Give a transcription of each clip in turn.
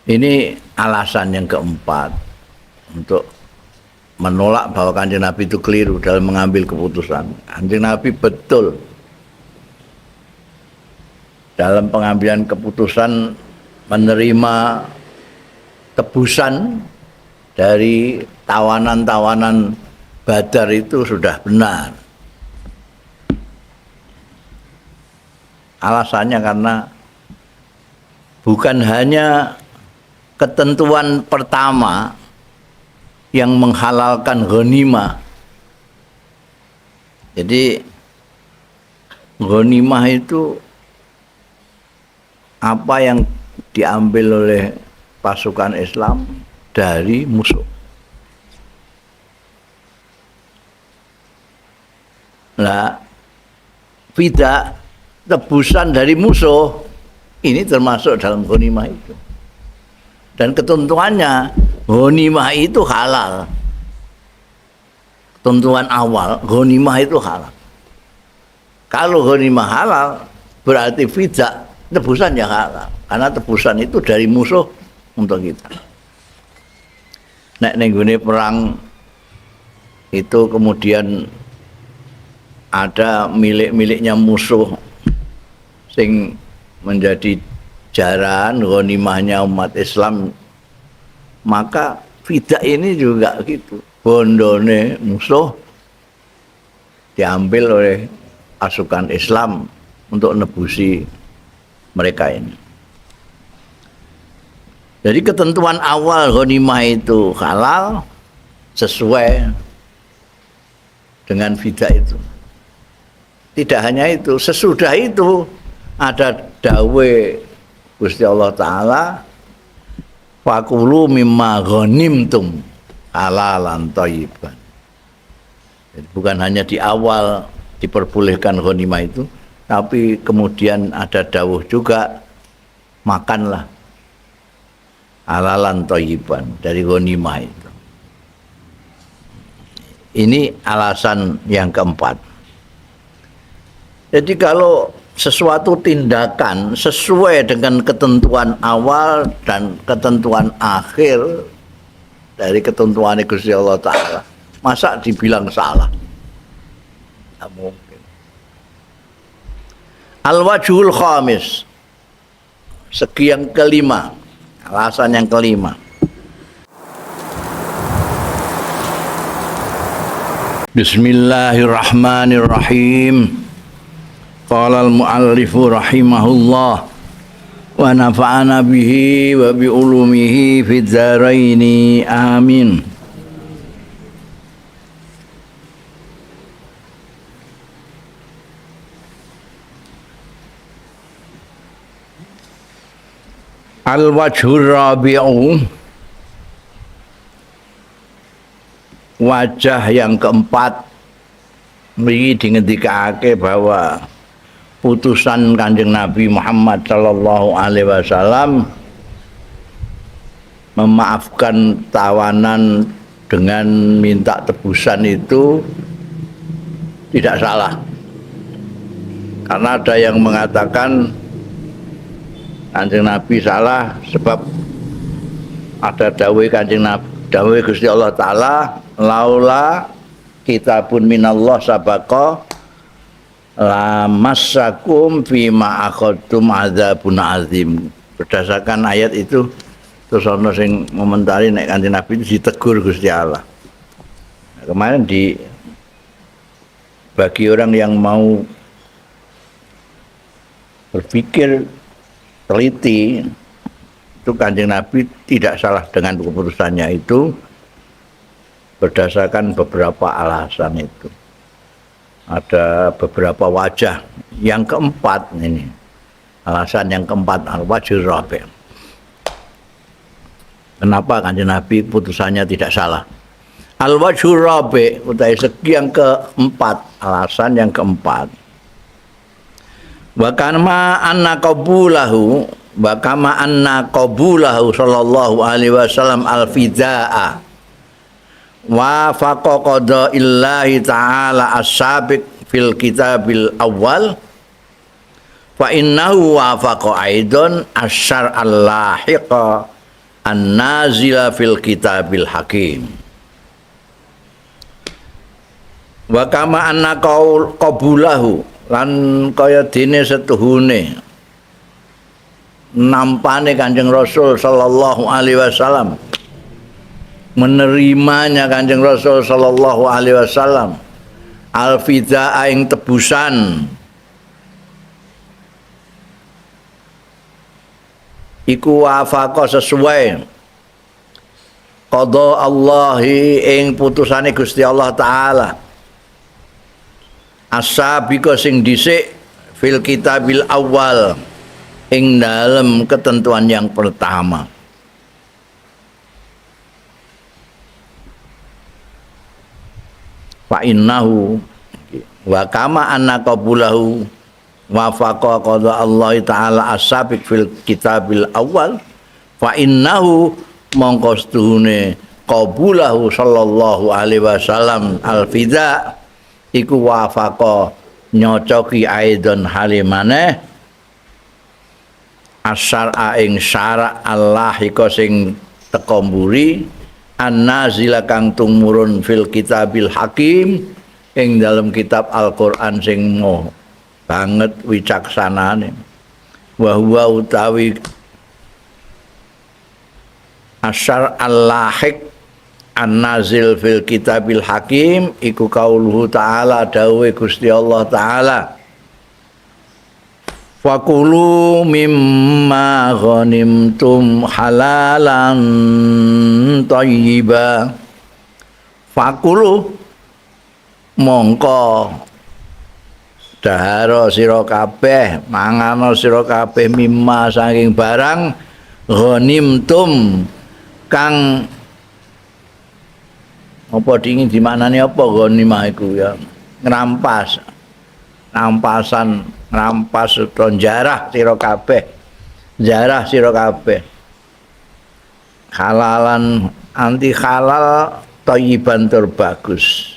Ini alasan yang keempat untuk menolak bahwa Kanjeng Nabi itu keliru dalam mengambil keputusan. Kanjeng Nabi betul dalam pengambilan keputusan menerima tebusan dari tawanan-tawanan Badar itu sudah benar. Alasannya karena bukan hanya ketentuan pertama yang menghalalkan ghanimah. Jadi ghanimah itu apa yang diambil oleh pasukan Islam dari musuh. Nah, tidak tebusan dari musuh ini termasuk dalam ghanimah itu. Dan ketentuannya ghanimah itu halal. Ketentuan awal ghanimah itu halal. Kalau ghanimah halal berarti fidak tebusan yang halal. Karena tebusan itu dari musuh untuk kita. Nek ning gone perang itu kemudian ada milik-miliknya musuh sing menjadi jaran ghanimahnya umat Islam, maka fidak ini juga gitu, bondone musuh diambil oleh pasukan Islam untuk nebusi mereka ini. Jadi ketentuan awal ghanimah itu halal sesuai dengan fidak itu. Tidak hanya itu, sesudah itu ada dawe Gusti Allah Ta'ala, fakulu mimma ghanimtum halalan thayyiban. Jadi bukan hanya di awal diperbolehkan ghanimah itu, tapi kemudian ada dawuh juga, makanlah halalan thayyiban dari ghanimah itu. Ini alasan yang keempat. Jadi kalau sesuatu tindakan sesuai dengan ketentuan awal dan ketentuan akhir dari ketentuan Gusti Allah Ta'ala, masa dibilang salah? Tidak mungkin. Al-wajhul khamis, segi yang kelima, alasan yang kelima. Bismillahirrahmanirrahim. Qala al-muallifu rahimahullah wa nafa'ana bihi wa bi ulumihi fid dharaini amin. Al-wajhur rabi'u, wajah yang keempat, ini dingendikake bahwa putusan Kanjeng Nabi Muhammad sallallahu alaihi wasallam memaafkan tawanan dengan minta tebusan itu tidak salah. Karena ada yang mengatakan Kanjeng Nabi salah sebab ada dawuh Kanjeng Nabi, dawuh Gusti Allah Ta'ala, laula kitabun minallah sabaqa lamassakum fima akhadtum adzabun azim. Berdasarkan ayat itu terus ana sing ngomentari nek Kanjeng Nabi itu ditegur Gusti Allah. Nah, kemarin bagi orang yang mau berpikir teliti, itu Kanjeng Nabi tidak salah dengan keputusannya itu berdasarkan beberapa alasan itu. Ada beberapa wajah. Yang keempat ini, alasan yang keempat, al-wajhur rabi'. Kenapa Kanjeng Nabi putusannya tidak salah? Al-wajhur rabi', utai segi yang keempat, alasan yang keempat. Wa kama anna qabulahu sallallahu alaihi wasallam al-fidaa wa faqa qada illahi ta'ala as-sabiq fil kitabil awal fa innahu wafaqa aidan asyar al-lahiqa an-nazila fil kitabil hakim. Wa kama anna qabulahu lan kaya dene setuhune nampane Kanjeng Rasul sallallahu alaihi wasallam, menerimanya Kanjeng Rasul sallallahu alaihi wasallam al-fidaa ing tebusan iku wafaqa sesuai qada Allahi ing putusane Gusti Allah taala as-sabiqa sing dhisik fil kitabil awal ing dalem ketentuan yang pertama. Fa innahu wa kama anna qabulahu wafaqa qada Allah taala as-sabiq fil kitabil awal fa innahu mongko stuhune qabulahu sallallahu alaihi wasallam al-fida iku wafaqa nyocoki aidon halimane asyara ing syara Allah iko sing teka mburi an-nazila kang tumurun fil kitabil hakim ing dalam kitab Al-Qur'an sing moh banget wicaksanane wa huwa utawi asyar al-lahiq an-nazil fil kitabil hakim iku qauluhu ta'ala dawuh Gusti Allah taala fakulu mimma ghanimtum halalan thayyiba fakulu mongko dahara sira kabeh mangano sira kabeh mimma saking barang ghanimtum kang apa dingin dimaknani apa ghanimah iku ya ngrampas rampasan ngrampas utawa jarah sira kabeh jarah sira kabeh halalan anti halal thayyiban tur bagus.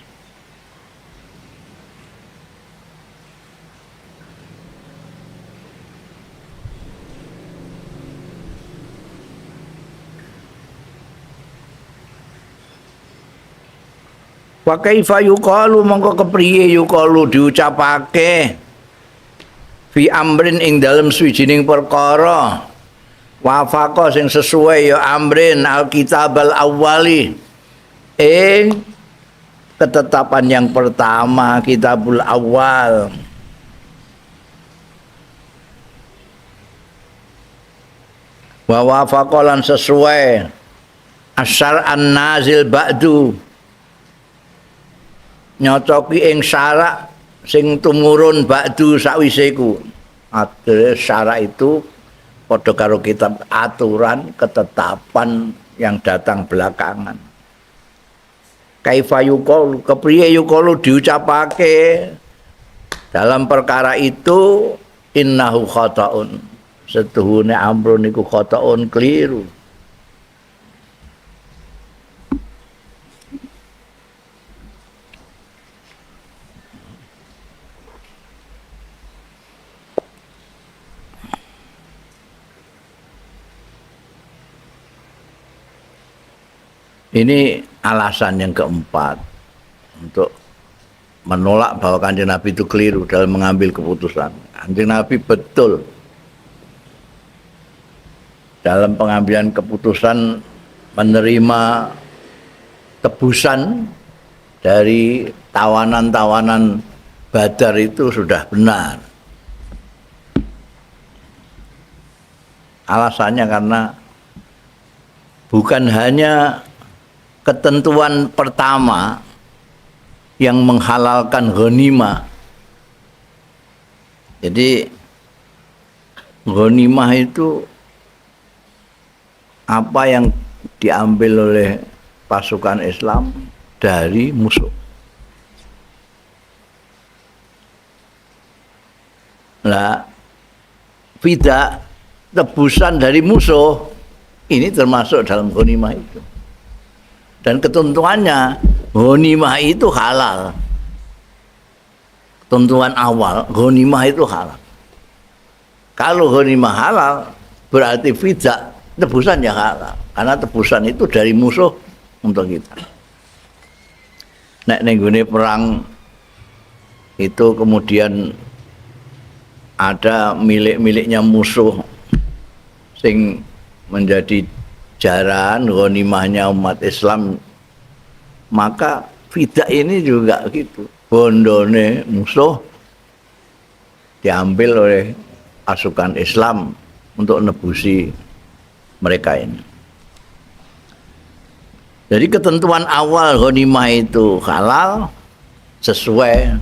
Wa kaifa yuqalu mongko kepriye yuqalu diucapake fi amrin ing dalem swijining perkara wafaqa sing sesuai ya amrin alkitabal awwali ing ketetapan yang pertama kitabul awal wa wafaqa lan sesuai asyar an-nazil ba'du nyocoki ing syarak sing tumurun ba'du sakwise iku. Syarak itu padha karo kitab aturan ketetapan yang datang belakangan. Kaifa yuqalu kepriye yuqalu diucapake dalam perkara itu innahu khata'un setuhune amrun iku khata'un keliru. Ini alasan yang keempat untuk menolak bahwa Kanjeng Nabi itu keliru dalam mengambil keputusan. Kanjeng Nabi betul dalam pengambilan keputusan menerima tebusan dari tawanan-tawanan Badar itu sudah benar. Alasannya karena bukan hanya ketentuan pertama yang menghalalkan ghanimah. Jadi ghanimah itu apa yang diambil oleh pasukan Islam dari musuh. Nah, tidak tebusan dari musuh ini termasuk dalam ghanimah itu. Dan ketentuannya ghanimah itu halal. Ketentuan awal ghanimah itu halal. Kalau ghanimah halal berarti fidak tebusan yang halal. Karena tebusan itu dari musuh untuk kita. Nek ning gone perang itu kemudian ada milik-miliknya musuh sing menjadi jaran ghanimahnya umat Islam, maka fidak ini juga gitu, bondone musuh diambil oleh pasukan Islam untuk nebusi mereka ini. Jadi ketentuan awal ghanimah itu halal sesuai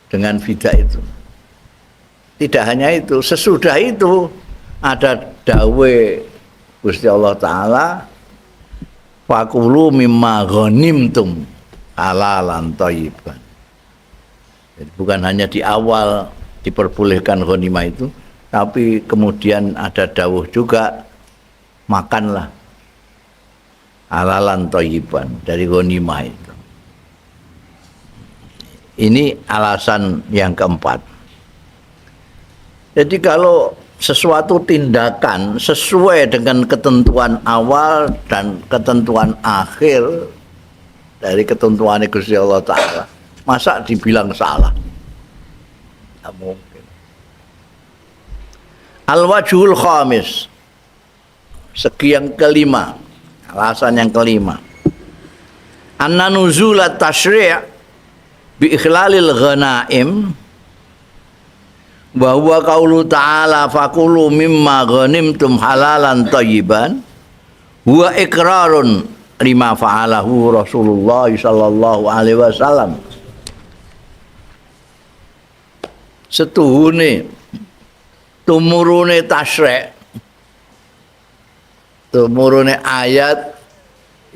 dengan fidak itu. Tidak hanya itu, sesudah itu ada dawe Gusti Allah Ta'ala, fakulu mimma ghanimtum halalan thayyiban. Jadi bukan hanya di awal diperbolehkan ghanimah itu, tapi kemudian ada dawuh juga, makanlah halalan thayyiban dari ghanimah itu. Ini alasan yang keempat. Jadi kalau sesuatu tindakan sesuai dengan ketentuan awal dan ketentuan akhir dari ketentuan Gusti Allah Ta'ala, masa dibilang salah? Tidak mungkin. Al-wajhul khamis, segi yang kelima, alasan yang kelima, anna nuzulat tasyri' bi ikhlalil ghanaim wa huwa qaulu ta'ala fakulu mimma ghanimtum halalan thayyiban huwa iqrarun lima fa'alahu Rasulullah sallallahu alaihi wasallam. Setuhune tumurune tasyri', tumurune ayat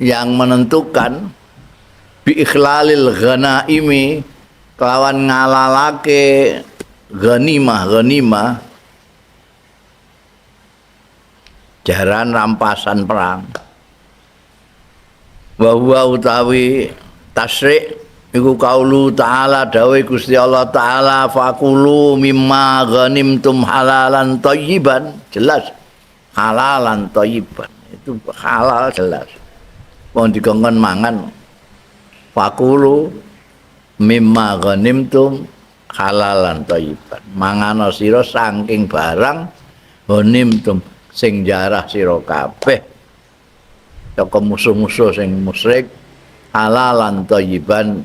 yang menentukan bi ikhlalil ghanaimi, kelawan ngalalake ghanimah jaran rampasan perang. Wa huwa utawi tasyri' iku qaulu ta'ala, dawuh Gusti Allah Ta'ala, fakulu mimma ghanimtum halalan thayyiban, jelas halalan thayyiban itu halal jelas. Wong dikongkon mangan fakulu mimma ghanimtum halalan thayyiban, mangano sira saking barang ghanimtum sing jarah sira kabeh saka musuh-musuh sing musyrik, halalan thayyiban,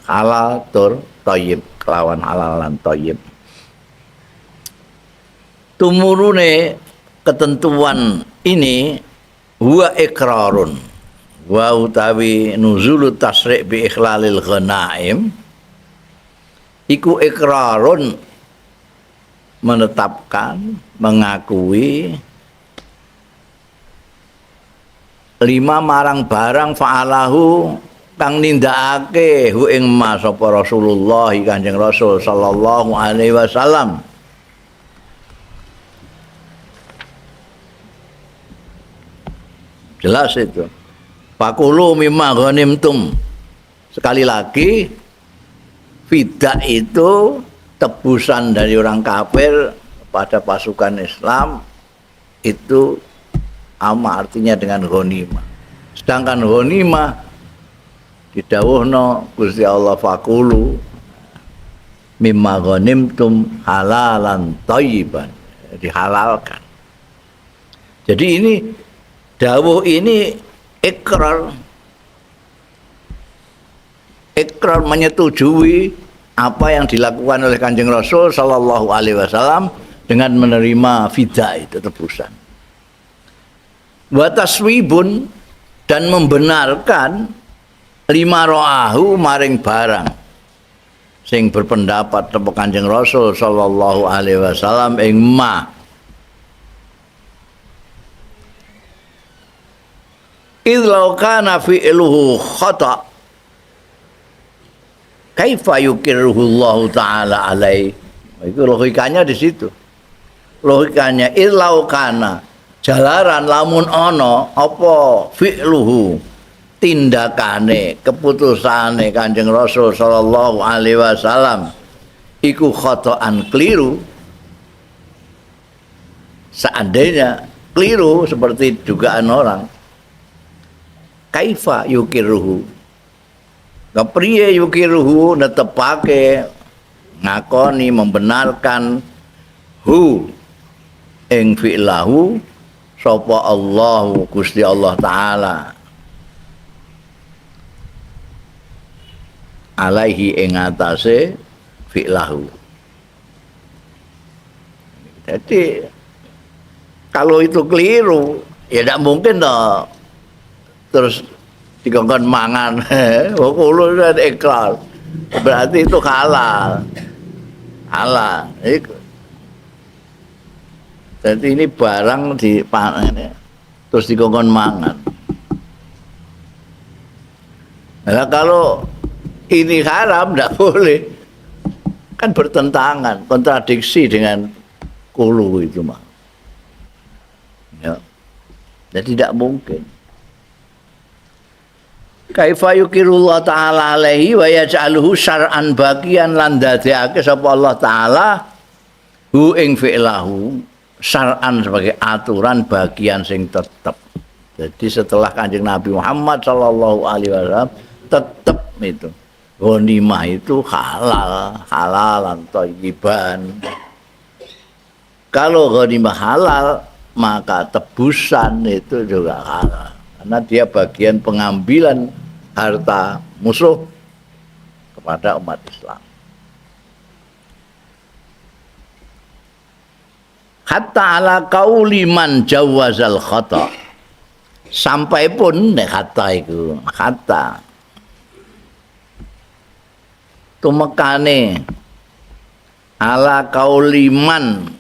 halal tur thayyib, kelawan halalan thayyib. Tumurune ketentuan ini huwa iqrarun, wa utawi nuzulut tasyri' bi ikhlalil ghanaim iku iqrarun, menetapkan, mengakui lima marang barang fa'alahu kang nindakake hu ing ma sapa Rasulullah Kanjeng Rasul sallallahu alaihi wasallam. Jelas itu. Fakulu mimma ghanimtum. Sekali lagi, fidak itu tebusan dari orang kafir pada pasukan Islam itu sama artinya dengan ghanimah. Sedangkan ghanimah didhawuhna Gusti Allah fakulu mimma ghanimtum halalan thayyiban, dihalalkan. Jadi ini dawuh ini ikrar menyetujui apa yang dilakukan oleh Kanjeng Rasul sallallahu alaihi wasallam dengan menerima fidah itu tebusan. Wa taswibun, dan membenarkan lima ro'ahu maring barang sing berpendapat tepo Kanjeng Rasul sallallahu alaihi wasallam ing ma idlau kana fi'luhu khata' kaifa yukirruhu Allah Ta'ala alaih. Itu logikanya di situ. Logikanya idlau kana, jalaran lamun ana apa fi'luhu, tindakane, keputusane Kanjeng Rasul sallallahu alaihi wasallam iku khata'an keliru, seandainya keliru seperti dugaan orang. Kaifa yukiruhu, kepriye yukiruhu netepake ngakoni membenarkan hu ing fi'lahu sapa Allahu Gusti Allah taala alaihi ing atase fi'lahu. Jadi kalau itu keliru ya tidak mungkin toh terus dikongkon mangan kulo dan ikrar berarti itu halal. Jadi ini barang dipanen terus dikongkon mangan. Nah, kalau ini haram tidak boleh, kan bertentangan, kontradiksi dengan kulu itu mah. Ya. Jadi tidak mungkin. Kaifa yukirullah ta'ala alaihi wa yaj'aluhu syar'an bagian lan dadekake sapa Allah taala hu ing fi'lahu syar'an sebagai aturan bagian sing tetep. Jadi setelah Kanjeng Nabi Muhammad sallallahu alaihi wasallam tetep itu ghanimah itu halalan thayyiban. Kalau ghanimah halal maka tebusan itu juga halal karena dia bagian pengambilan harta musuh kepada umat Islam. Hatta ala qauli man jawazal khata. Sampai pun nek kata iku, kata tumekane ala qauli man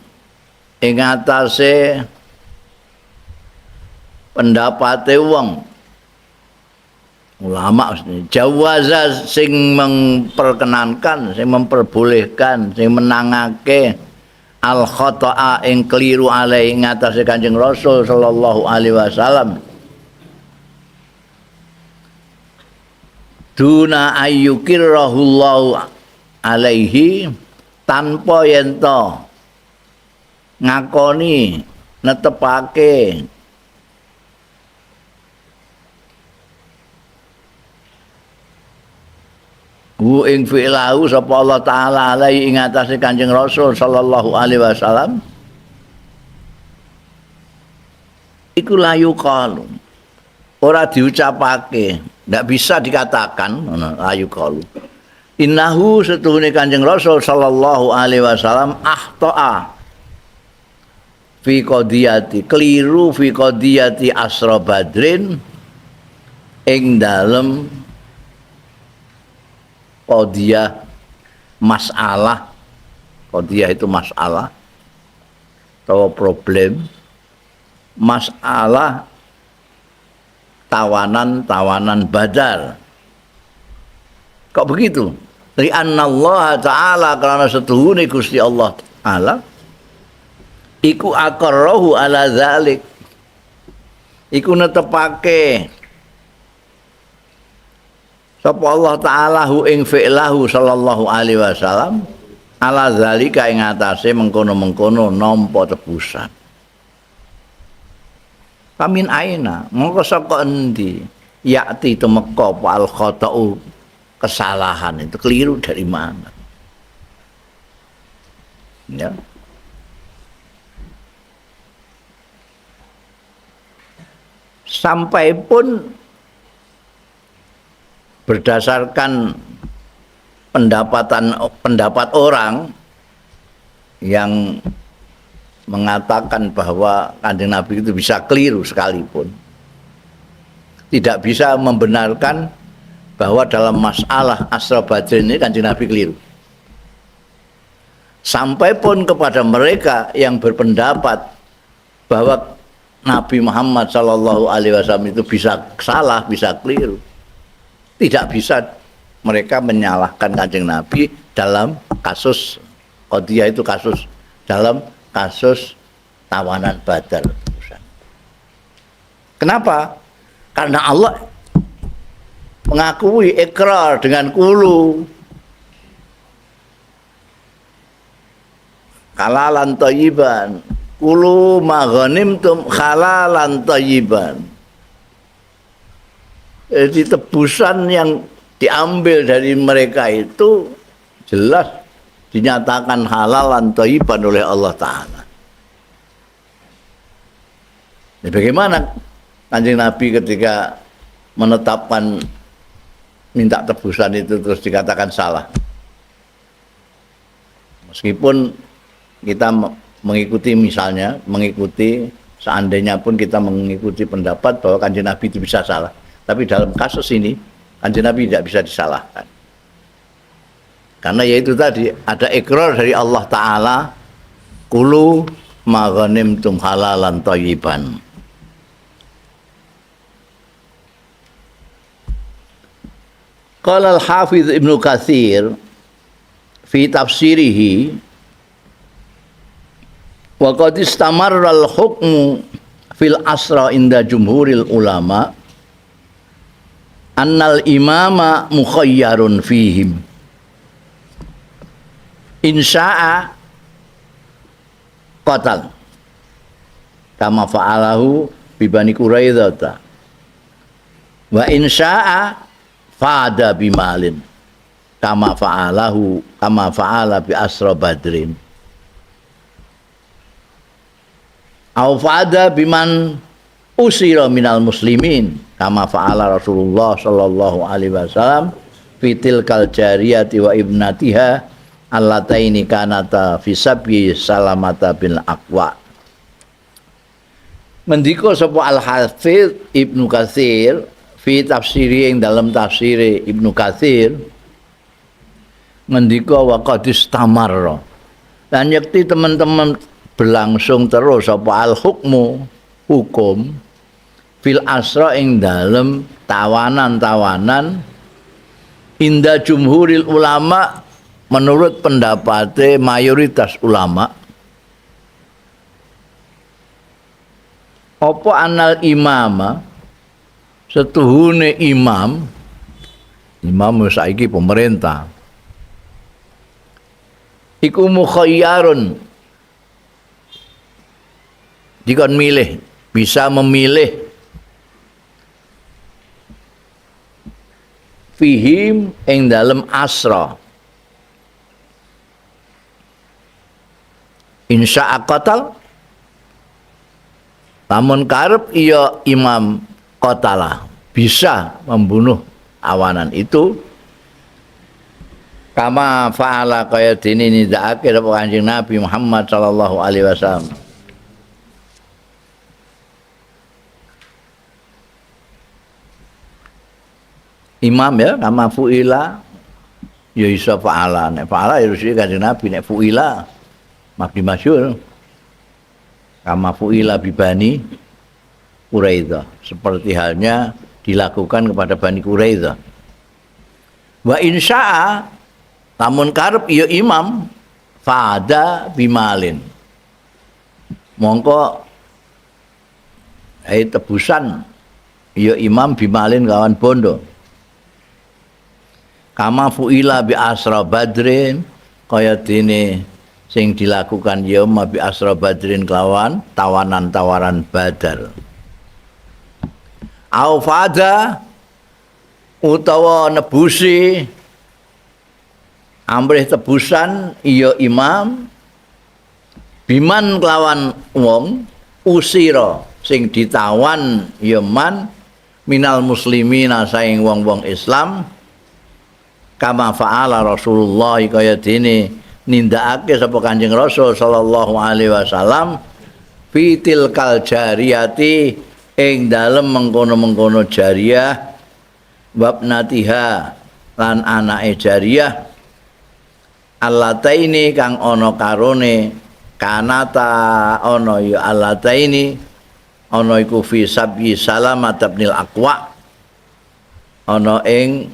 ing atase pendapate wong ulama jawaza sing memperkenankan, sing memperbolehkan, sing menangake al khata'a ing keliru alai ing atase Kanjeng Rasul sallallahu alaihi wasallam duna ayyukirrahullahu alaihi tanpa yen to ngakoni netepake hu ing fi'lahu sapa Allah taala alaihi ing atase Kanjeng Rasul sallallahu alaihi wasallam iku layu qalu ora diucapake, ndak bisa dikatakan layu qalu innahu setuhune Kanjeng Rasul sallallahu alaihi wasallam ahta'a fi qadiyati keliru fi qadiyati asra badrin ing dalem qadiyah masalah. Qadiyah itu masalah atau problem, masalah tawanan Badar. Kok begitu? Li'anna Allah Ta'ala karena setuhune Gusti Allah Ta'ala iku aqarrahu ala dzalik. Iku netepake sapa Allah taala hu ing fi'lahu sallallahu alaihi wasallam ala zalika ing atase mengkono-mengkono nampa tebusan. Pamin aina mongko saka endi yakti temeka al khata'u kesalahan itu keliru dari mana? Ya. Sampai pun berdasarkan pendapat orang yang mengatakan bahwa Kanjeng Nabi itu bisa keliru sekalipun tidak bisa membenarkan bahwa dalam masalah Asra Badrin ini Kanjeng Nabi keliru. Sampai pun kepada mereka yang berpendapat bahwa Nabi Muhammad Sallallahu Alaihi Wasallam itu bisa salah, bisa keliru. Tidak bisa mereka menyalahkan Kanjeng Nabi dalam kasus qadiyah itu kasus dalam kasus tawanan Badar. Kenapa? Karena Allah mengakui ikrar dengan kulu halalan thayyiban, kulu ma ghanimtum halalan thayyiban. Jadi tebusan yang diambil dari mereka itu jelas dinyatakan halalan thayyiban oleh Allah Ta'ala. Ya, bagaimana Kanjeng Nabi ketika menetapkan minta tebusan itu terus dikatakan salah? Meskipun kita mengikuti misalnya, seandainya pun kita mengikuti pendapat bahwa Kanjeng Nabi itu bisa salah. Tapi dalam kasus ini, Kanjeng Nabi tidak bisa disalahkan. Karena yaitu tadi, ada ikrar dari Allah Ta'ala, kulu ma ghanimtum halalan thayyiban. Qala al-Hafiz Ibnu Katsir fi tafsirihi wa qad istamarra al-hukmu fil asra inda jumhuril ulama annal imama mukhayyarun fihim insya'a qatal kama fa'alahu bi Bani Quraidzah wa insya'a fa'ada bimalin kama fa'ala bi asra badrin au fa'ada biman usira minal muslimin kama fa'ala Rasulullah sallallahu alaihi wasallam fi tilkal jariyati wa ibnatiha allataini kanata fi sabyi Salamata bin Aqwa. Mendika sapa Al-Hafiz Ibnu Katsir fi tafsiri yang dalam tafsir Ibnu Katsir mendika wa qad istamarra lan yakti teman-teman berlangsung terus apa al-hukmu hukum fil asra ing dalem tawanan-tawanan inda jumhuril ulama menurut pendapate mayoritas ulama apa anal imama setuhune imam saiki pemerintah iku mukhayyarun dikon milih bisa memilih fihim ing dalem asra insya qatal lamun karep iya imam qatalah bisa membunuh awanan itu kama fa'ala kaya dene nindakake Kanjeng Nabi Muhammad sallallahu alaihi wasallam. Imam ya kama fu'ila ya isa fa'ala nek fa'ala ya rusi Kanjeng Nabi nek fu'ila makdi masyhur kama fu'ila bibani Quraidzah seperti halnya dilakukan kepada Bani Quraidzah. Wa insya'a lamun karep ya imam fa'ada bimalin mongko tebusan ya imam bimalin kawan bondo kama fu'ila bi asra badrin kaya dene sing dilakukan ya bi asra badrin kelawan tawanan-tawaran Badar. Au fada utawa nebusi amrih tebusan iya imam biman kelawan wong usira sing ditawan ya man minal muslimina saing wong-wong Islam kama fa'ala Rasulullah kaya dene nindakake sapa Kanjeng Rasul sallallahu alaihi wasallam fi tilkal jariyati ing dalem mengkono-mengkono jariyah wabnatiha lan anake jariyah allataini kang ana karone kanata ana ya allataini ana iku fi sabyi Salamata bin Aqwa ana ing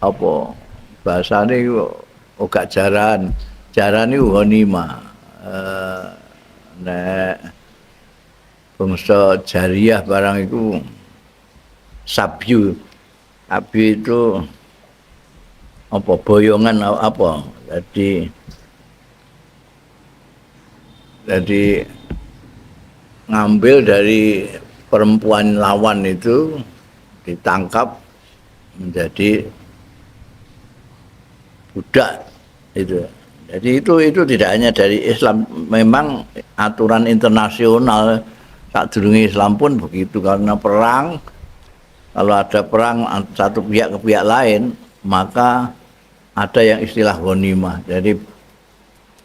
apa bahasane ora jaran iku ghanimah nek bangsa jariyah barang iku sabyu abi itu apa boyongan apa. Jadi ngambil dari perempuan lawan itu ditangkap menjadi budak itu. Jadi itu tidak hanya dari Islam, memang aturan internasional sadurunge Islam pun begitu, karena perang, kalau ada perang satu pihak ke pihak lain, maka ada yang istilah ghanimah. Jadi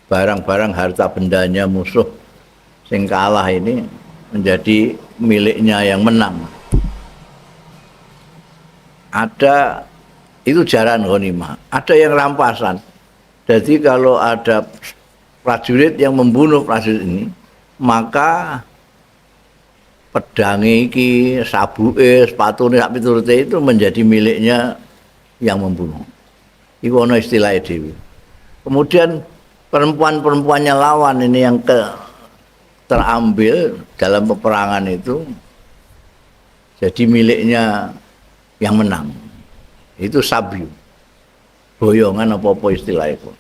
barang-barang harta bendanya musuh sing kalah ini menjadi miliknya yang menang. Ada itu jaran ghanimah, ada yang rampasan. Jadi kalau ada prajurit yang membunuh prajurit ini, maka pedang iki, sabuke, sepatune sak piturute itu menjadi miliknya yang membunuh. Iku ana istilah dhewe. Kemudian perempuan-perempuannya lawan ini yang terambil dalam peperangan itu jadi miliknya yang menang. Itu sabyu. Boyongan apa-apa istilah itu.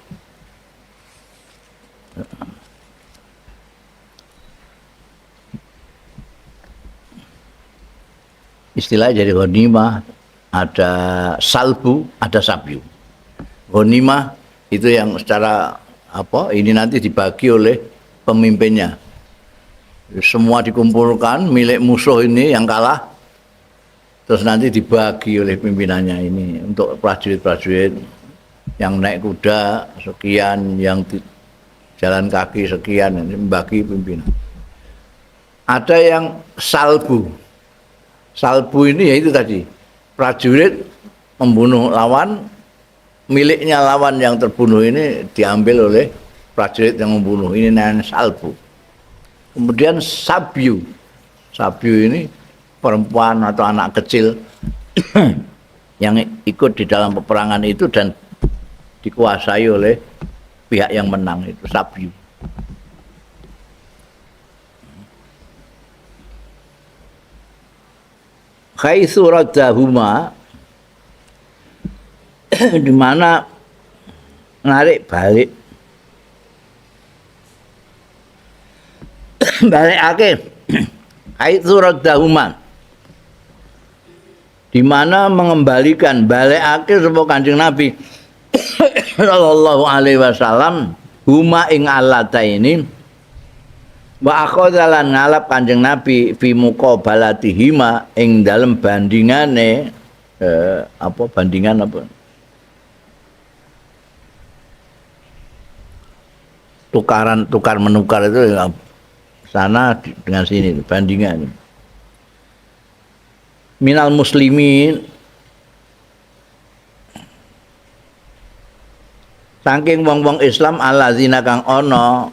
Istilah jadi ghanimah, ada salbu, ada sabyu. Ghanimah itu yang secara apa? Ini nanti dibagi oleh pemimpinnya. Semua dikumpulkan milik musuh ini yang kalah, terus nanti dibagi oleh pimpinannya ini untuk prajurit-prajurit yang naik kuda sekian, yang jalan kaki sekian, ini membagi pimpinan. Ada yang salbu. Salbu ini ya itu tadi, prajurit membunuh lawan, miliknya lawan yang terbunuh ini diambil oleh prajurit yang membunuh, ini namanya salbu. Kemudian sabyu. Sabyu ini perempuan atau anak kecil yang ikut di dalam peperangan itu dan dikuasai oleh pihak yang menang, itu sabyu. Haitsu raddahuma, di mana narik balik balikake haitsu raddahuma, di mana mengembalikan balikake sapa Kanjeng Nabi sallallahu alaihi wasallam huma ing allataini wa akhadhalan ngalap Kanjeng Nabi fi muqabalatihima ing dalem bandingane bandingan apa tukar menukar itu sana dengan sini bandingan minal muslimin saking wong-wong Islam alladzina kang ana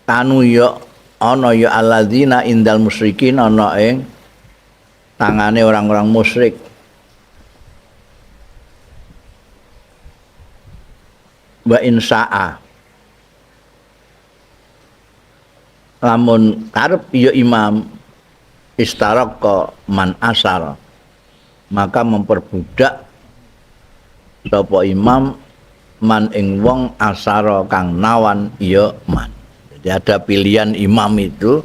kanu ya ana ya alladzina indal musyrikin ana ing tangane orang-orang musyrik. Wa insa'a, lamun karep ya imam istaraka man asar, maka memperbudak sapa imam man ing wong asara kang nawan ya man. Jadi ada pilihan imam itu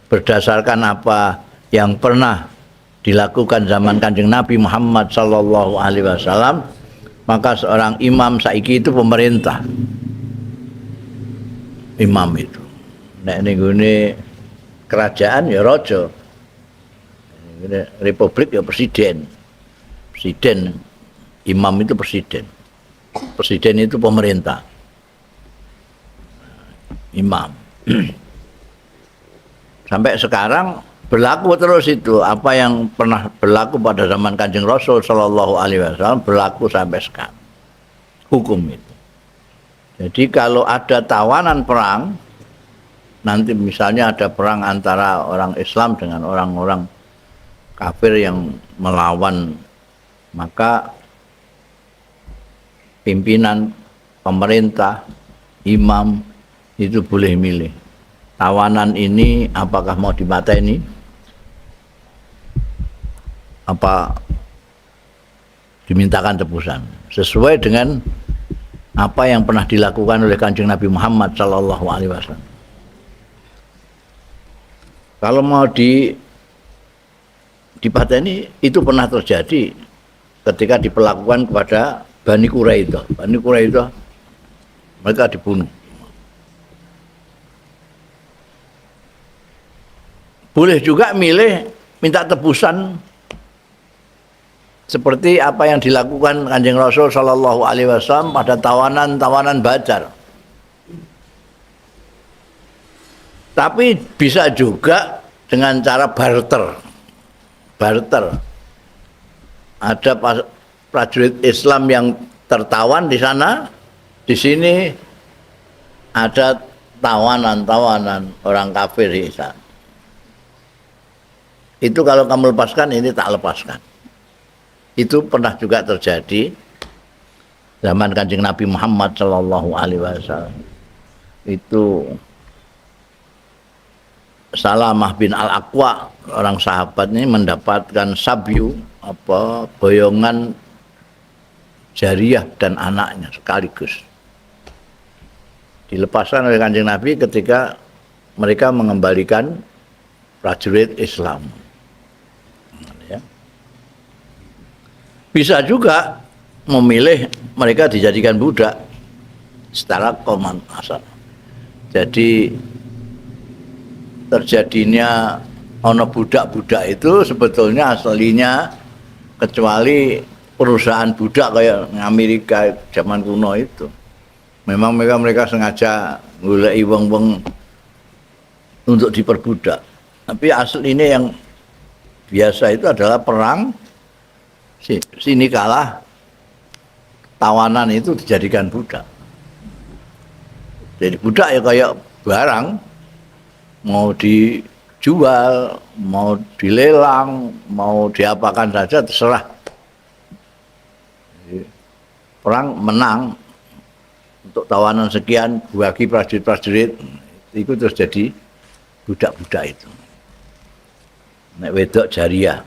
berdasarkan apa yang pernah dilakukan zaman Kanjeng Nabi Muhammad sallallahu alaihi wasallam, maka seorang imam saiki itu pemerintah. Imam itu nek ning gone kerajaan ya raja, republik ya presiden. Presiden, imam itu presiden. Presiden itu pemerintah. Imam. Sampai sekarang berlaku terus itu, apa yang pernah berlaku pada zaman Kanjeng Rasul sallallahu alaihi wasallam berlaku sampai sekarang. Hukum itu. Jadi kalau ada tawanan perang, nanti misalnya ada perang antara orang Islam dengan orang-orang kafir yang melawan, maka pimpinan pemerintah, imam itu boleh milih. Tawanan ini apakah mau dimateni? Apa dimintakan tebusan sesuai dengan apa yang pernah dilakukan oleh Kanjeng Nabi Muhammad sallallahu alaihi wasallam. Kalau mau dipateni itu pernah terjadi ketika diperlakukan kepada Bani Quraidah. Bani Quraidah mereka dibunuh. Boleh juga milih minta tebusan seperti apa yang dilakukan Kanjeng Rasul sallallahu alaihi wasallam pada tawanan-tawanan Badar. Tapi bisa juga dengan cara barter. Barter. Ada prajurit Islam yang tertawan di sana, di sini ada tawanan-tawanan orang kafir di sana. Itu kalau kamu lepaskan, ini tak lepaskan. Itu pernah juga terjadi zaman Kanjeng Nabi Muhammad sallallahu alaihi wasallam. Itu Salamah bin Al-Aqwa, orang sahabat ini mendapatkan sabyu, boyongan jariyah dan anaknya sekaligus. Dilepaskan oleh Kanjeng Nabi ketika mereka mengembalikan prajurit Islam. Ya. Bisa juga memilih mereka dijadikan budak secara koman asal. Jadi terjadinya ono budak-budak itu sebetulnya aslinya kecuali perusahaan budak kayak Amerika zaman kuno itu. Memang mereka sengaja ngulei wong-wong untuk diperbudak. Tapi aslinya yang biasa itu adalah perang, sini kalah, tawanan itu dijadikan budak. Jadi budak ya kayak barang, mau dijual, mau dilelang, mau diapakan saja terserah. Jadi, perang menang untuk tawanan sekian bagi prajurit-prajurit itu terus jadi budak-budak itu. Nek wedok jariyah.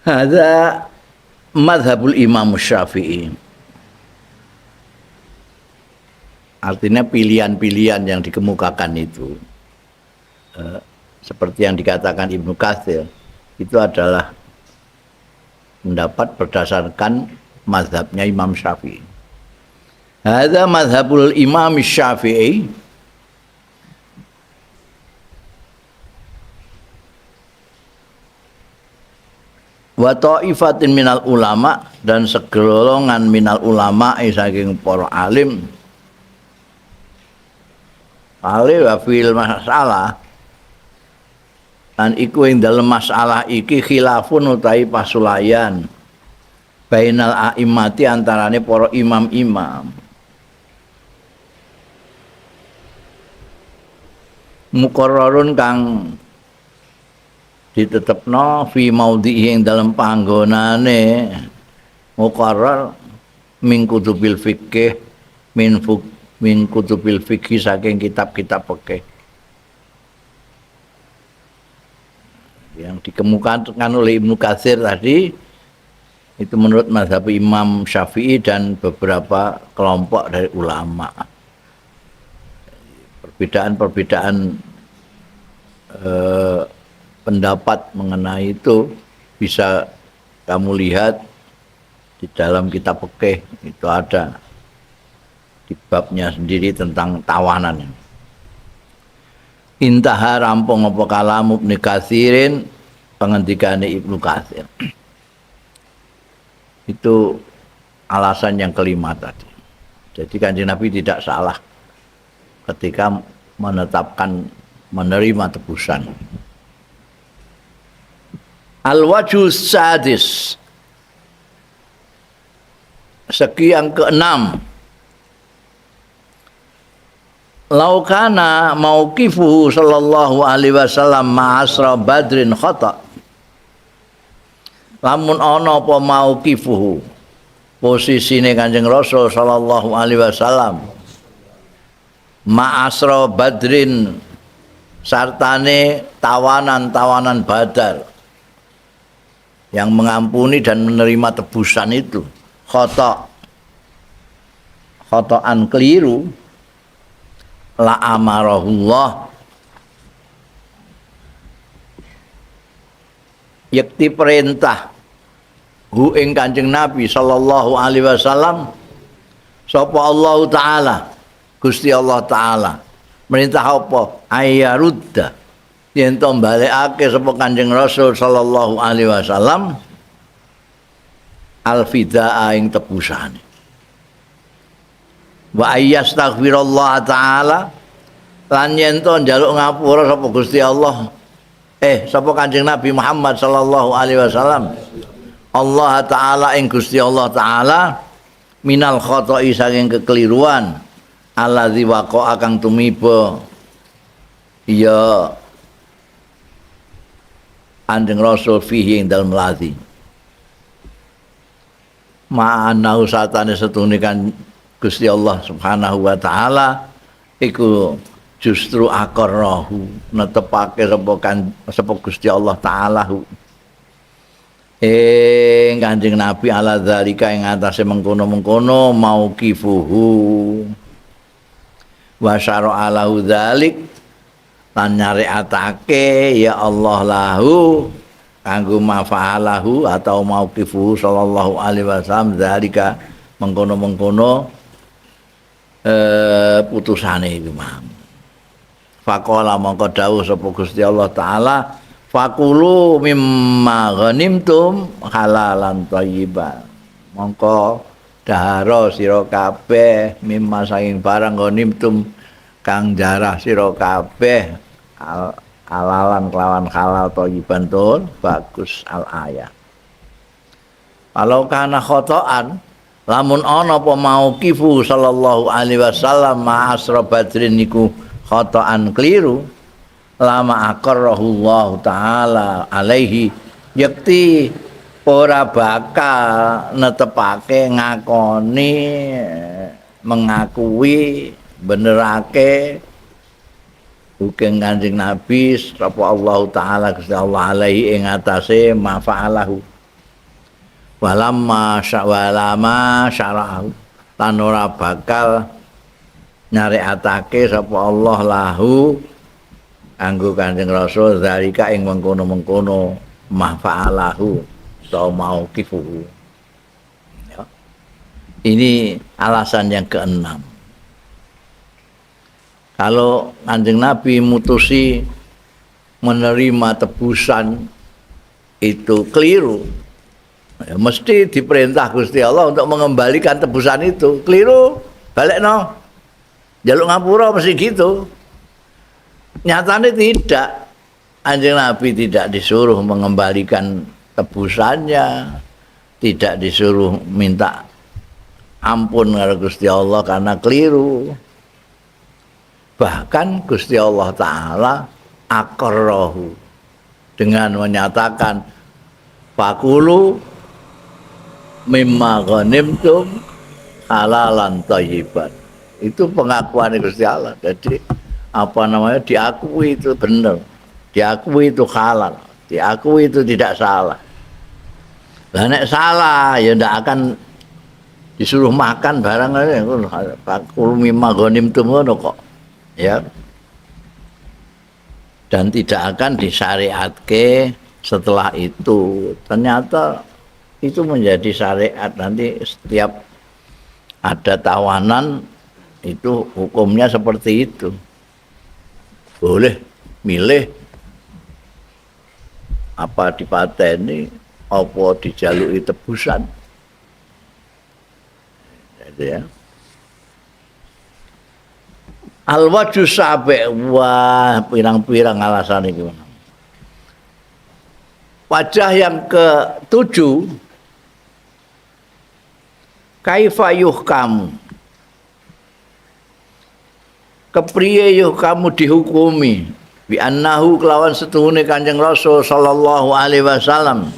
Hadza madhabul Imam Syafi'i. Artinya pilihan-pilihan yang dikemukakan itu seperti yang dikatakan Ibnu Katsir itu adalah pendapat berdasarkan mazhabnya Imam Syafi'i. Hadza madhabul Imam Syafi'i wa ta'ifatin minal ulama, dan segolongan minal ulama saking para alim wa fil masalah, dan iku ing dalem masalah iki khilafun utahi pasulayan bainal a'immati antarane para imam-imam. Muqarrarun kang ditetepno fi maudhi'i ing dalem panggonane muqarrar min kutubil fikih min kutubil fikih saking kitab-kitab fikih yang dikemukakan oleh Ibnu Katsir tadi itu menurut mazhab Imam Syafi'i dan beberapa kelompok dari ulama. Perbedaan pendapat mengenai itu bisa kamu lihat di dalam kitab fikih, itu ada di babnya sendiri tentang tawanan. Intaha rampung apa kalam Ibnu Katsirin, pengendikane Ibnu Katsir. Itu alasan yang kelima tadi. Jadi Kanjeng Nabi tidak salah ketika menetapkan menerima tebusan. Al-wajhus sadis, segi yang keenam, laukana mauqifuhu sallallahu alaihi wasallam ma'asra badrin khata, lamun ana apa mauqifuhu posisine Kanjeng Rasul sallallahu alaihi wasallam ma'asra badrin sartane tawanan-tawanan Badar, yang mengampuni dan menerima tebusan itu khotoan keliru, la amarahullah, yakti perintah hu ing Kanjeng Nabi sallallahu alaihi wasallam sapa Allah taala, Gusti Allah taala merintah apa? Ayarudda, yen to balekake sapa Kanjeng Rasul sallallahu alaihi wasallam al-fidaa ing tebusane, wa ayyastaghfirullah taala, lan yen to njaluk ngapura sapa Gusti Allah sapa Kanjeng Nabi Muhammad sallallahu alaihi wasallam Allah taala ing Gusti Allah taala minal khoto'i saking kekeliruan alladzi waqa'a kang tumiba ya Kanjeng Rasul fihi ing dalem lati ma'ana usatane setune kan Gusti Allah Subhanahu wa taala iku justru aqarrahu netepake sapa Gusti Allah taala Kanjeng Nabi ala dzalika ing atase mengkono-mengkono mauqifuhu wa syara'a lahu dzalik lan nyariatake ya Allah lahu kanggo mafa'alahu atau mauqifuhu sallallahu alaihi wasallam dzalika mengkono-mengkono putusane iku mang faqala mongko dawuh sapa Gusti Allah taala fakulu mimma ghanimtum halalan thayyiban, mongko dahara sira kabeh mimma saking barang ghanimtum kang jarah sira kabeh halalan kelawan halal thayyiban tur bagus al ayat. Kalau kana khotoan lamun ana apa mauqifu sallallahu alaihi wasallam ma'asra badrin niku khotoan keliru lama aqarrahullahu taala alaihi yakti ora bakal netepake ngakoni mengakui benerake hukum Kanjeng Nabi sapa Allah taala Gusti Allah alaihi ing atase mafa'alahu walama syara'ahu lan ora bakal nyariatake sapa Allah lahu anggo Kanjeng Rasul zalika ing mengkono-mengkono mafa'alahu atau mauqifuhu. Ya. Ini alasan yang keenam. Kalau Kanjeng Nabi mutusi menerima tebusan itu keliru, ya mesti diperintah Gusti Allah untuk mengembalikan tebusan itu. Keliru, balekno. Jaluk ngapura mesti gitu. Nyatanya tidak, Kanjeng Nabi tidak disuruh mengembalikan tebusannya, tidak disuruh minta ampun kepada Gusti Allah karena keliru. Bahkan Gusti Allah Ta'ala aqarrahu dengan menyatakan fakulu mimma ghanimtum halalan thayyiban. Itu pengakuan Gusti Allah. Jadi apa namanya, diakui itu benar, diakui itu halal, diakui itu tidak salah. Lah nek salah ya ndak akan disuruh makan barang fakul mimma ghanimtum ngono kok ya, dan tidak akan disyariatke setelah itu. Ternyata itu menjadi syariat, nanti setiap ada tawanan itu hukumnya seperti itu. Boleh milih apa dipateni, apa dijaluki tebusan. Jadi ya. Al-wajhu sabi', wah pirang-pirang alasan itu. Wajah yang ke-7, kaifa yuhkamu, kepriye kamu dihukumi bi annahu kelawan setuhune Kanjeng Rasul sallallahu alaihi wasallam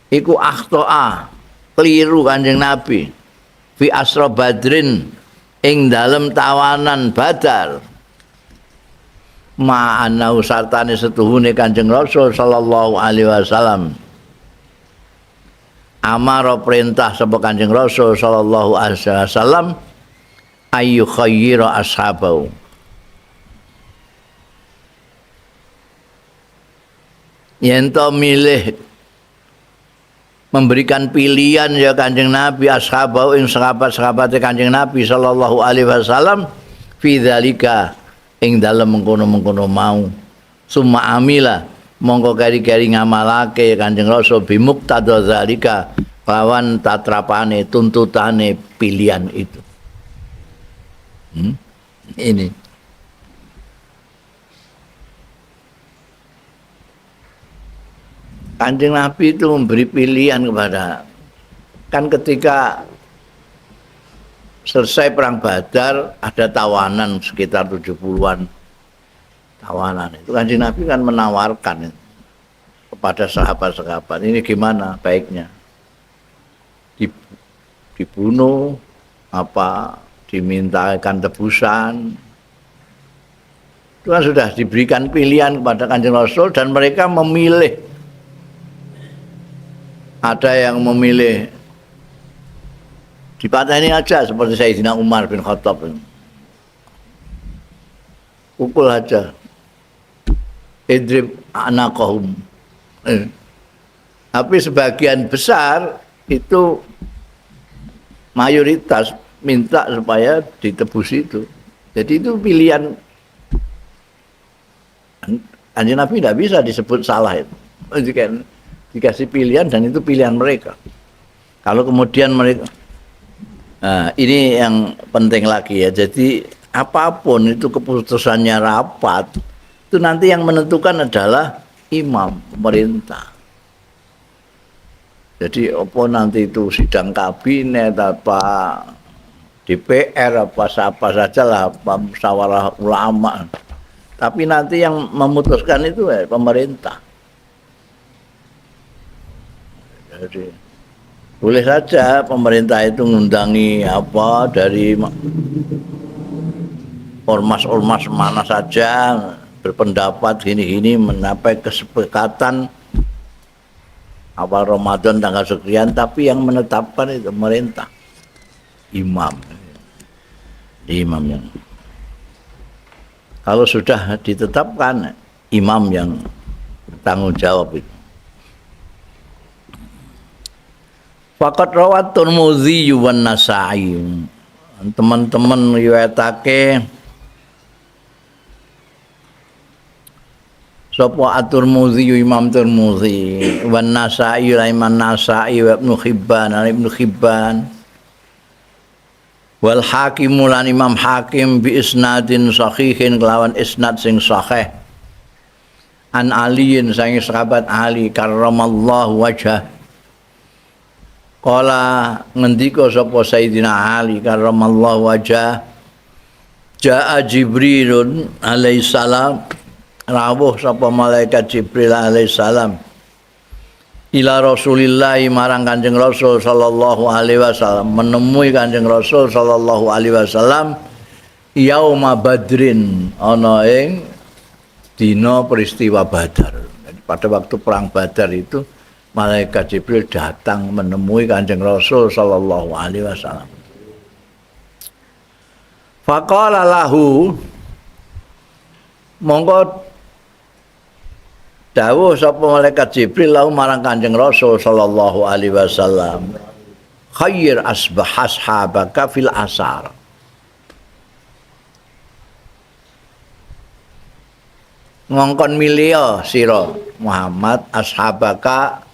iku akhtoa keliru Kanjeng Nabi fi asra badrin ing dalem tawanan Badar ma'ana sartane setuhune Kanjeng Rasul sallallahu alaihi wasallam amara perintah sapa Kanjeng Rasul sallallahu alaihi wasallam ayu khayyira ashabahu yen to milih memberikan pilihan ya Kanjeng Nabi ashabahu ing sahabat-sahabate Kanjeng Nabi sallallahu alaihi wasallam fi dzalika ing dalem mengkono-mengkono mau summa amila mongko kari-kari ngamalake Kanjeng Rasul bimuqtada zalika lawan tatrapane tuntutane pilihan itu. Ini Kanjeng Nabi itu memberi pilihan kepada kan ketika selesai perang Badar ada tawanan sekitar 70-an tawanan itu Kanjeng Nabi kan menawarkan kepada sahabat-sahabat ini gimana baiknya dibunuh apa dimintakan tebusan itu kan sudah diberikan pilihan kepada Kanjeng Rasul dan mereka memilih ada yang memilih dipatahin aja seperti Sayyidina Umar bin Khattab pukul aja idrib anaqahum tapi sebagian besar itu mayoritas minta supaya ditebus itu jadi itu pilihan Kanjeng Nabi tidak bisa disebut salah itu dikasih pilihan dan itu pilihan mereka kalau kemudian mereka nah, ini yang penting lagi ya. Jadi apapun itu keputusannya rapat, itu nanti yang menentukan adalah imam pemerintah. Jadi apa nanti itu sidang kabinet apa DPR apa saja lah apa musyawarah ulama. Tapi nanti yang memutuskan itu pemerintah. Jadi boleh saja pemerintah itu ngundangi apa dari ormas-ormas mana saja berpendapat gini-gini mencapai kesepakatan awal Ramadan tanggal sekian tapi yang menetapkan itu pemerintah imam yang kalau sudah ditetapkan imam yang bertanggung jawab itu. Faqat rawat Tirmidzi wan Nasa'i. Teman-teman riwayatake sapa At-Tirmidzi Imam Tirmidzi wan Nasa'i Imam Nasa'i wa Ibnu Hibban wal Hakim lan Imam Hakim bi isnadin sahihin kelawan isnad sing sahih an Aliin sang sahabat Ali karramallahu wajhah Qala ngendika sapa Sayyidina Ali karramallahu wajah Ja'a Jibrilun alaihi salam rawuh sapa malaikat Jibril alaihi salam ila Rasulillah marang Kanjeng Rasul sallallahu alaihi wasallam menemui Kanjeng Rasul sallallahu alaihi wasallam yauma Badrin ana ing dina peristiwa Badar. Pada waktu perang Badar itu malaikat Jibril datang menemui Kanjeng Rasul sallallahu alaihi wasallam. Faqala lahu monggo dawuh sapa malaikat Jibril lahu marang Kanjeng Rasul sallallahu alaihi wasallam. Khair ashabaka fil asar. Ngongkon milih sira Muhammad ashabaka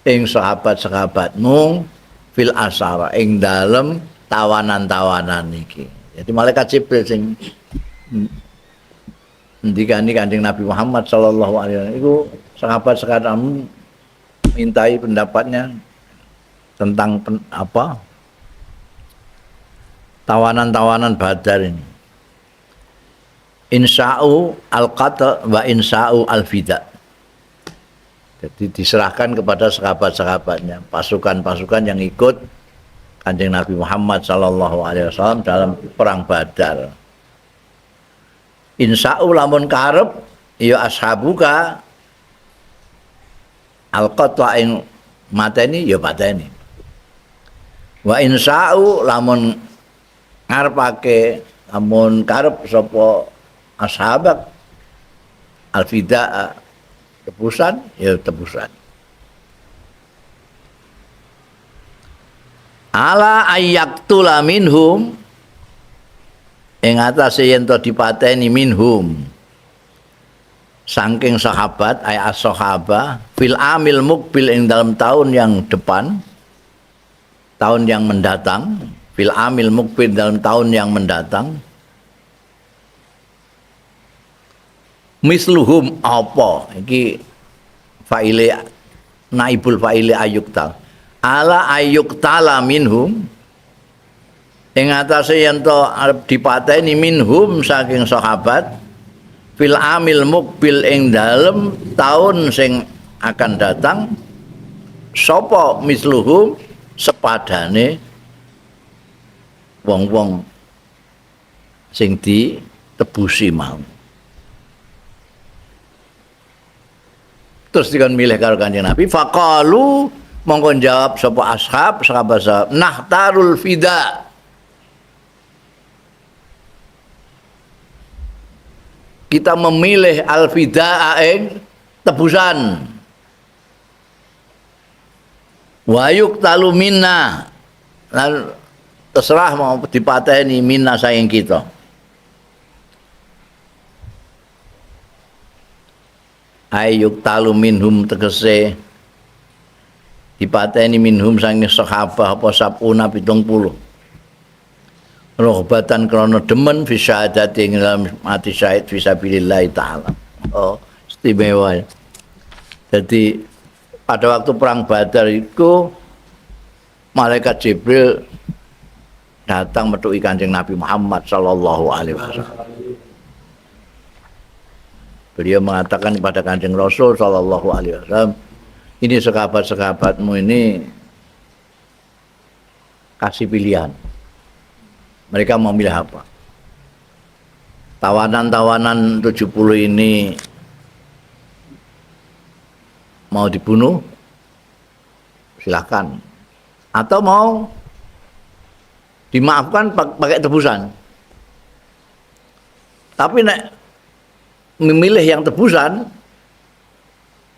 ing sahabat-sahabatmu fil asara ing dalem tawanan-tawanan iki. Jadi malaikat Jibril sing ndikani Kanjeng Nabi Muhammad sallallahu alaihi wasallam iku sahabat-sahabatmu mintai pendapatnya tentang apa? Tawanan-tawanan Badar ini. Insya'u al-qatl wa insya'u al-fida. Jadi diserahkan kepada sahabat-sahabatnya, pasukan-pasukan yang ikut Kanjeng Nabi Muhammad sallallahu alaihi wasallam dalam perang Badar. insa'u lamun karep ya ashabuka alqatwa ing mateni ya pateni. Wa insa'u lamun ngarepake lamun karep sapa ashabak alfida tebusan ya tebusan. Ala ayyaktula minhum ing atase yen to dipateni minhum saking sahabat ay as-sahaba fil amil mukbil ing dalam tahun yang depan, tahun yang mendatang, fil amil mukbil dalam tahun yang mendatang, misluhum apa iki fa'ile naibul fa'ile ayuktal ala ayuktala minhum ing atase yen to arep dipateni minhum saking sahabat fil amil mukbil ing dalem tahun sing akan datang sapa misluhum sepadane wong-wong sing ditebusi mau. Terus dikon milih karo Kanjeng Nabi faqalu mongko jawab sapa sahabat nahtarul fida kita memilih al-fida ing tebusan wayuk talu minna lan terserah mau dipateni minna saking kita. Ayuk talu minhum tegese dipateni minhum saking sahabat apa sabuna 70 rohbatan krana demen fi syahadati ing dalam mati syahid fisabilillah taala. Oh, istimewa. Jadi pada waktu perang Badar itu malaikat Jibril datang metuki Kanjeng Nabi Muhammad sallallahu alaihi wasallam. Beliau mengatakan kepada Kanjeng Rasul sallallahu alaihi wasallam, ini sahabat-sahabatmu ini kasih pilihan. Mereka mau milih apa? Tawanan-tawanan 70 ini mau dibunuh? Silakan. Atau mau dimaafkan pakai tebusan. Tapi nek memilih yang tebusan,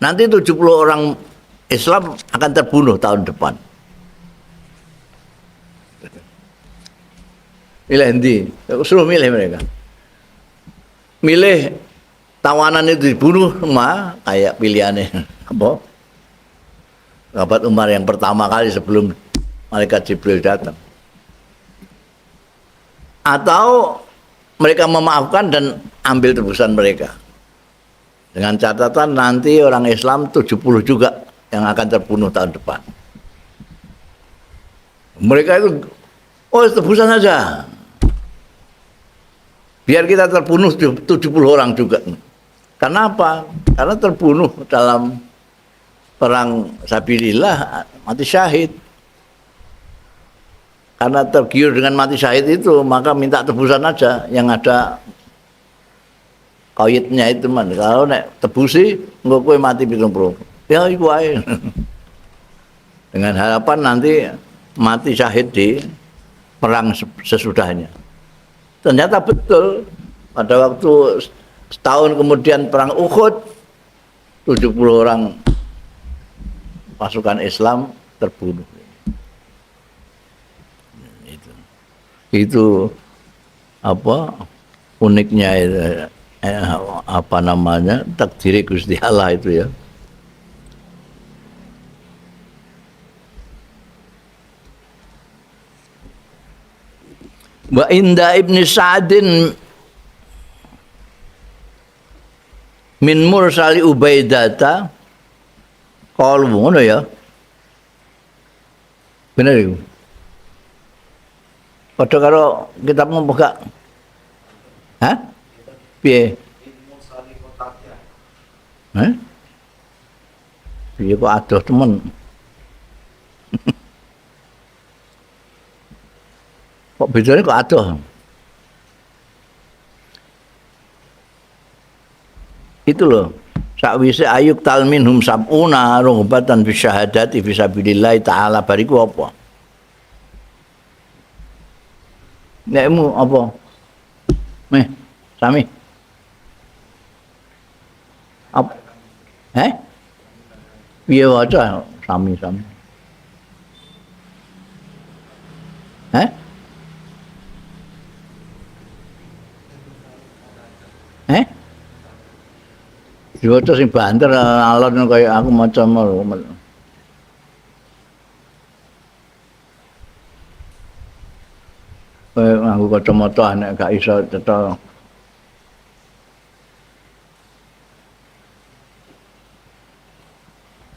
nanti 70 orang Islam akan terbunuh tahun depan. Milih endi? Suruh milih mereka. Milih tawanan itu dibunuh mah kayak pilihannya apa? Sahabat Umar yang pertama kali sebelum malaikat Jibril datang. Atau mereka memaafkan dan ambil tebusan mereka. Dengan catatan nanti orang Islam 70 juga yang akan terbunuh tahun depan. Mereka itu tebusan aja. Biar kita terbunuh 70 orang juga. Karena apa? Karena terbunuh dalam perang sabilillah mati syahid. Karena tergiur dengan mati syahid itu, maka minta tebusan aja yang ada koyitnya itu man. Kalau nek tebusi engko kowe mati 70. Ya iku wae. Dengan harapan nanti mati syahid di perang sesudahnya. Ternyata betul pada waktu setahun kemudian perang Uhud 70 orang pasukan Islam terbunuh. Itu apa uniknya apa namanya takdir Gusti Allah itu ya. Wa inda Ibnu Sa'din min mursali Ubaidata qalu ngono ya. Bener iku. Padha karo kitabmu buka. Hah? Piye? Hah? Piye kok adoh temen? Kok bedanya kok adoh? Itu loh. Sakwise ayuk talminhum sab'una rughbatan fi syahadati fi sabilillah taala bariku apa? Nekmu apa? Meh, sami. Apa? Piye waca sami-sami. Eh? Eh? Diwaca sing banter alon kaya aku maca mau. Nganggo kacamata nek gak iso cetha.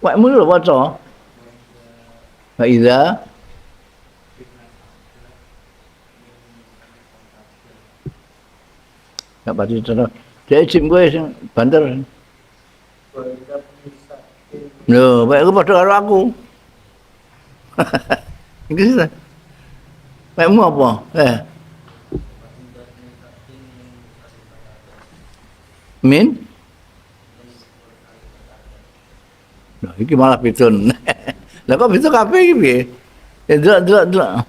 Wakmu lho waca. Fa iza gak pati cetha. Dek jim kowe sing banter. Lho, wae padha karo aku. Iki sih. Wakmu apa? Min? Nah, iki malah pitun. Lah kok bisa kabeh iki piye? Delok.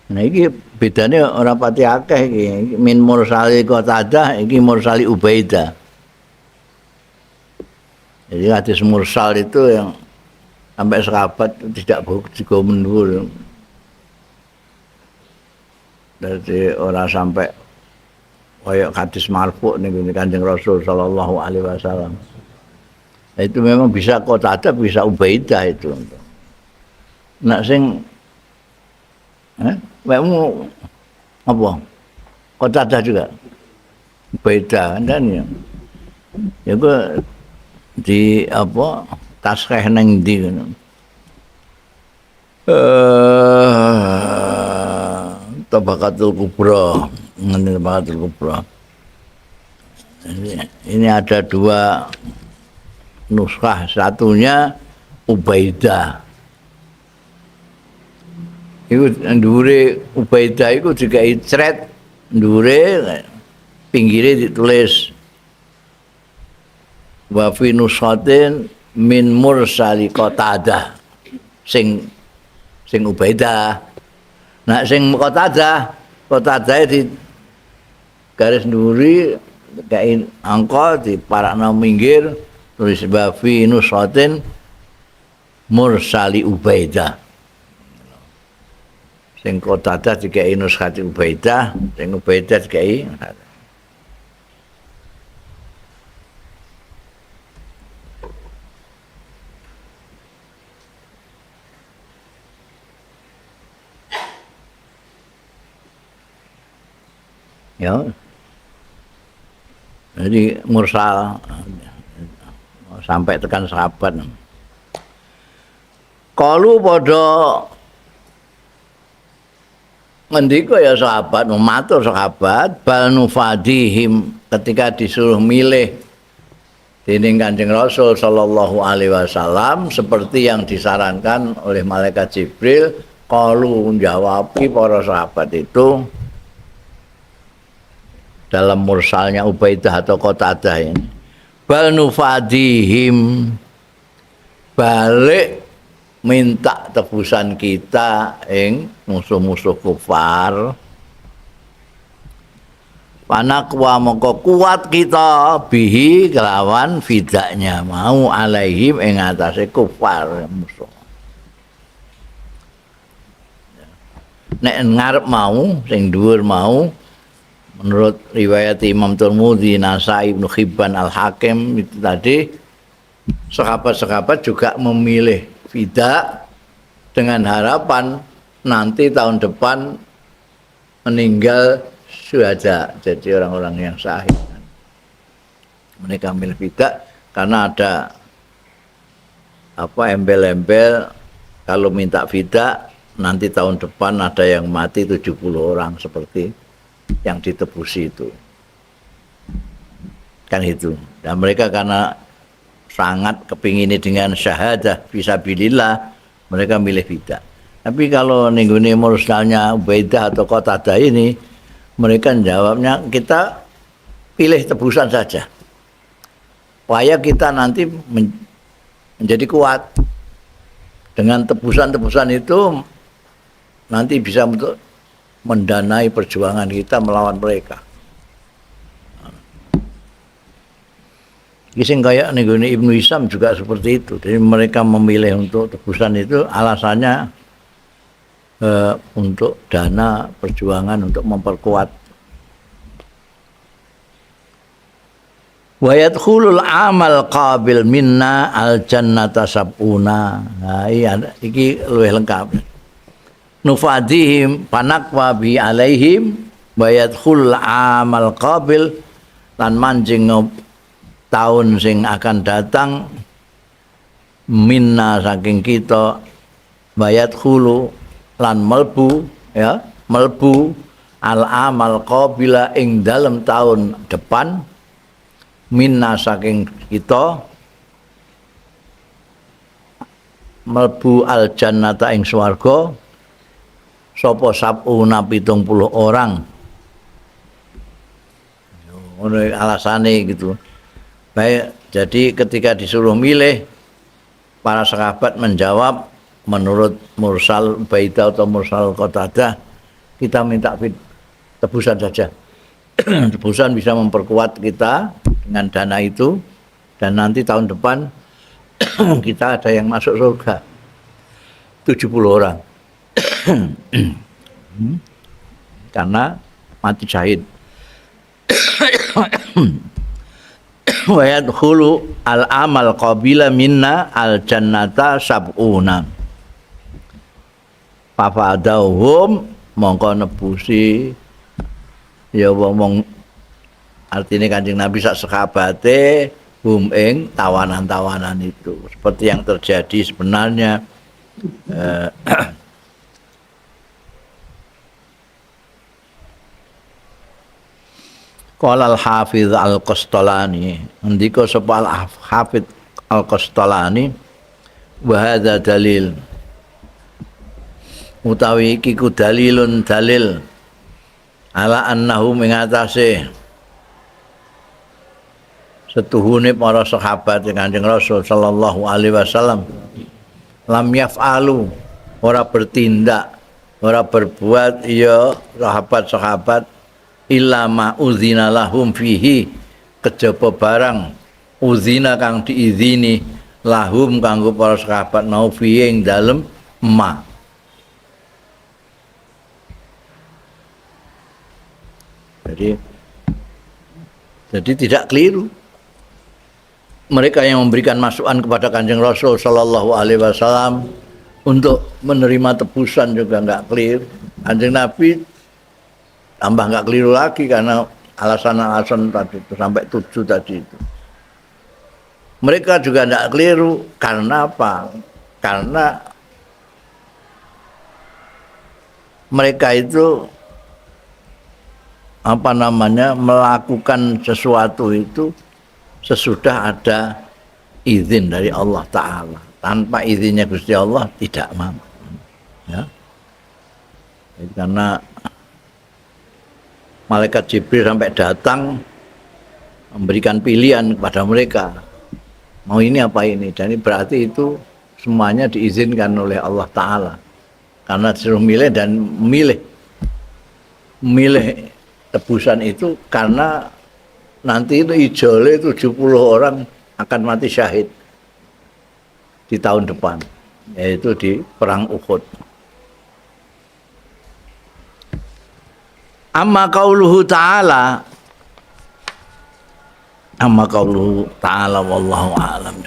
Nah iki bedane ora pati akeh iki. Min mursali Qatadah iki mursali Ubaidah. Jadi hadis mursal itu yang sampai sahabat tidak juga mendur. Jadi orang sampai kayak hadis marfu nih Kanjeng Rasul sallallahu alaihi wasallam. Itu memang bisa Qatadah bisa Ubaidah itu. Nak sing kamu apa? Qatadah juga. Ubaidah kan ya. Ya gua di apa tasreh neng di Tabaqatul Kubra Tabaqatul Kubra ini ada dua nuskah, satunya Ubaidah itu ndure Ubaidah itu juga icret ndure pinggirnya ditulis wa fi nusatin min mursali Qatadah sing Ubaidah. Nah sing Qatadah di garis nduri kain angka di parakna minggir tulis wa fi nusatin mursali Ubaidah. Sing Qatadah dikai nuskati Ubaidah, sing Ubaidah dikai ya. Jadi mursal sampai tekan sahabat. Kalu padha ngendika ya sahabat, matur sahabat bal nufadihim ketika disuruh milih dening Kanjeng Rasul sallallahu alaihi wasallam seperti yang disarankan oleh malaikat Jibril, kalu menjawabi para sahabat itu dalam mursalnya Ubaidah atau Qatadah ini bal nufadihim balik minta tebusan kita ing musuh-musuh kufar panakwa mongko kuat kita bihi kelawan fidaknya mau alaihim ing atase kufar musuh nek ngarep mau sing dhuwur mau menurut riwayat Imam Tirmidzi, Nasai, Ibnu Hibban, Al-Hakim itu tadi sahabat-sahabat juga memilih fidak dengan harapan nanti tahun depan meninggal syuhada, jadi orang-orang yang syahid. Mereka memilih fidak karena ada embel-embel kalau minta fidak nanti tahun depan ada yang mati 70 orang seperti yang ditebusi itu kan itu dan mereka karena sangat kepingini dengan syahadah fisabilillah, mereka milih bidah. Tapi kalau ningguni mursalnya Ubaidah atau Qatadah ini, mereka jawabnya kita pilih tebusan saja. Supaya kita nanti menjadi kuat. Dengan tebusan-tebusan itu nanti bisa untuk mendanai perjuangan kita melawan mereka. Kisah kayak nih Ibnu Hisam juga seperti itu. Jadi mereka memilih untuk tebusan itu alasannya untuk dana perjuangan untuk memperkuat. Wa yadkhulul amal qabil minna al jannata sab'una. Nah, iki luwih lengkap. Nufadihim panakwa bi alaihim wa yadkhulul amal qabil lan manjing tahun sing akan datang minna saking kita bayat khulu lan melbu ya melbu al amal qabila ing dalam tahun depan minna saking kita melbu al jannata ing swarga sapa sabuna 70 orang ngono alasane gitu. Baik, jadi ketika disuruh milih, para sahabat menjawab menurut mursal Ubaidah atau mursal Qatadah, kita minta tebusan saja. Tebusan bisa memperkuat kita dengan dana itu, dan nanti tahun depan kita ada yang masuk surga 70 orang. Karena mati syahid. Wa yadkhulu al amal qabila minna al jannata sab'una fafadauhum mongko nebusi ya wong artinya Kanjeng Nabi sak sahabate hum ing tawanan-tawanan itu seperti yang terjadi sebenarnya. Qala al-Hafiz al-Qastalani, ndika sapa al-Hafiz al-Qastalani, wa hadza dalil. Utawi iki ku dalilun dalil ala annahu mengatase setuhune para sahabat Kanjeng Rasul sallallahu alaihi wasallam lam yaf'alu ora bertindak, ora berbuat ya sahabat-sahabat illa ma uzina lahum fihi kejaba barang uzina kang diizini lahum kanggo para sahabat mau fihi ing dalem ma. Jadi tidak keliru mereka yang memberikan masukan kepada Kanjeng Rasul sallallahu alaihi wasallam untuk menerima tebusan juga enggak keliru. Kanjeng Nabi tambah nggak keliru lagi karena alasan-alasan tadi itu sampai 7 tadi itu. Mereka juga nggak keliru karena apa? Karena mereka itu melakukan sesuatu itu sesudah ada izin dari Allah Ta'ala. Tanpa izinnya Gusti Allah tidak mampu. Ya. Jadi karena Malaikat Jibril sampai datang memberikan pilihan kepada mereka. Mau ini apa ini? Dan berarti itu semuanya diizinkan oleh Allah Ta'ala. Karena disuruh milih dan milih tebusan itu karena nanti itu ijole 70 orang akan mati syahid di tahun depan. Yaitu di Perang Uhud. Amma qauluhu ta'ala wallahu a'lam.